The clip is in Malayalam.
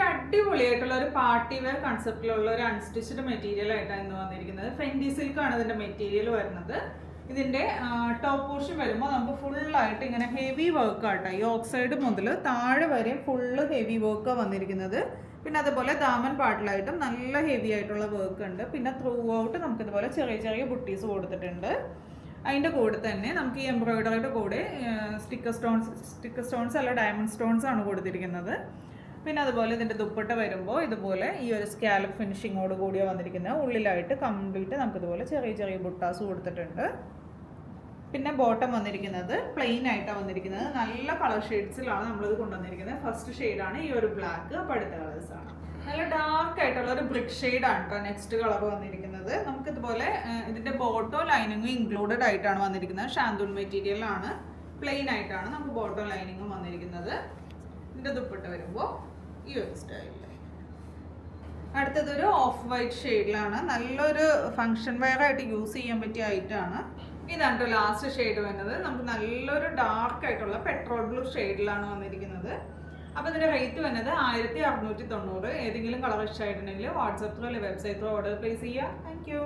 അടിപൊളിയായിട്ടുള്ള ഒരു പാർട്ടി വെയർ കൺസെപ്റ്റിലുള്ള ഒരു അൺസ്റ്റിച്ച്ഡ് മെറ്റീരിയൽ ആയിട്ടാണ് ഇന്ന് വന്നിരിക്കുന്നത്. ഫെൻഡി സിൽക്ക് ആണ് ഇതിന്റെ മെറ്റീരിയൽ വരുന്നത്. ഇതിന്റെ ടോപ്പ് പോർഷൻ വരുമ്പോൾ നമുക്ക് ഫുള്ളായിട്ട് ഇങ്ങനെ ഹെവി വർക്ക് ആട്ടോ. ഈ ഓക്സൈഡ് മുതൽ താഴെ വരെ ഫുള്ള് ഹെവി വർക്കാണ് വന്നിരിക്കുന്നത്. പിന്നെ അതുപോലെ ദാമൻ പാർട്ടിലായിട്ടും നല്ല ഹെവി ആയിട്ടുള്ള വർക്ക് ഉണ്ട്. പിന്നെ ത്രൂ ഔട്ട് നമുക്ക് ഇതുപോലെ ചെറിയ ചെറിയ ബുട്ടീസ് കൊടുത്തിട്ടുണ്ട്. അതിൻ്റെ കൂടെ തന്നെ നമുക്ക് ഈ എംബ്രോയിഡറിയുടെ കൂടെ സ്റ്റിക്കർ സ്റ്റോൺസ് അല്ല, ഡയമണ്ട് സ്റ്റോൺസ് ആണ് കൊടുത്തിരിക്കുന്നത്. പിന്നെ അതുപോലെ ഇതിൻ്റെ ദുപ്പട്ട വരുമ്പോൾ ഇതുപോലെ ഈ ഒരു സ്കാലപ്പ് ഫിനിഷിങ്ങോട് കൂടിയാണ് വന്നിരിക്കുന്നത്. ഉള്ളിലായിട്ട് കംപ്ലീറ്റ് നമുക്കിതുപോലെ ചെറിയ ചെറിയ ബുട്ടാസ് കൊടുത്തിട്ടുണ്ട്. പിന്നെ ബോട്ടം വന്നിരിക്കുന്നത് പ്ലെയിൻ ആയിട്ടാണ് വന്നിരിക്കുന്നത്. നല്ല കളർ ഷെയ്ഡ്സിലാണ് നമ്മളിത് കൊണ്ടുവന്നിരിക്കുന്നത്. ഫസ്റ്റ് ഷെയ്ഡാണ് ഈ ഒരു ബ്ലാക്ക്. അപ്പോൾ അടുത്ത കളേഴ്സാണ് നല്ല ഡാർക്ക് ആയിട്ടുള്ള ഒരു ബ്രിക്ക് ഷെയ്ഡാണ് കേട്ടോ നെക്സ്റ്റ് കളർ വന്നിരിക്കുന്നത്. നമുക്കിതുപോലെ ഇതിൻ്റെ ബോട്ടോ ലൈനിങ്ങും ഇൻക്ലൂഡഡ് ആയിട്ടാണ് വന്നിരിക്കുന്നത്. ഷാന്തൂൺ മെറ്റീരിയലാണ്, പ്ലെയിൻ ആയിട്ടാണ് നമുക്ക് ബോട്ടോ ലൈനിങ്ങും വന്നിരിക്കുന്നത്. ഇതിൻ്റെ ദുപ്പട്ട വരുമ്പോൾ ഈ ഒരു സ്റ്റൈലിൽ. അടുത്തതൊരു ഓഫ് വൈറ്റ് ഷെയ്ഡിലാണ്. നല്ലൊരു ഫങ്ഷൻ വെയർ ആയിട്ട് യൂസ് ചെയ്യാൻ പറ്റിയ ഐറ്റാണ്. ഇതാണ് ലാസ്റ്റ് ഷെയ്ഡ് വരുന്നത്. നമുക്ക് നല്ലൊരു ഡാർക്ക് ആയിട്ടുള്ള പെട്രോൾ ബ്ലൂ ഷെയ്ഡിലാണ് വന്നിരിക്കുന്നത്. അപ്പോൾ ഇതിൻ്റെ റേറ്റ് വന്നത് 1690. ഏതെങ്കിലും കളർ ഇഷ്ടമായിട്ടുണ്ടെങ്കിൽ വാട്സാപ്പ് ത്രൂ അല്ലെങ്കിൽ വെബ്സൈറ്റ് ത്രൂ ഓർഡർ പ്ലേസ് ചെയ്യുക. Thank you.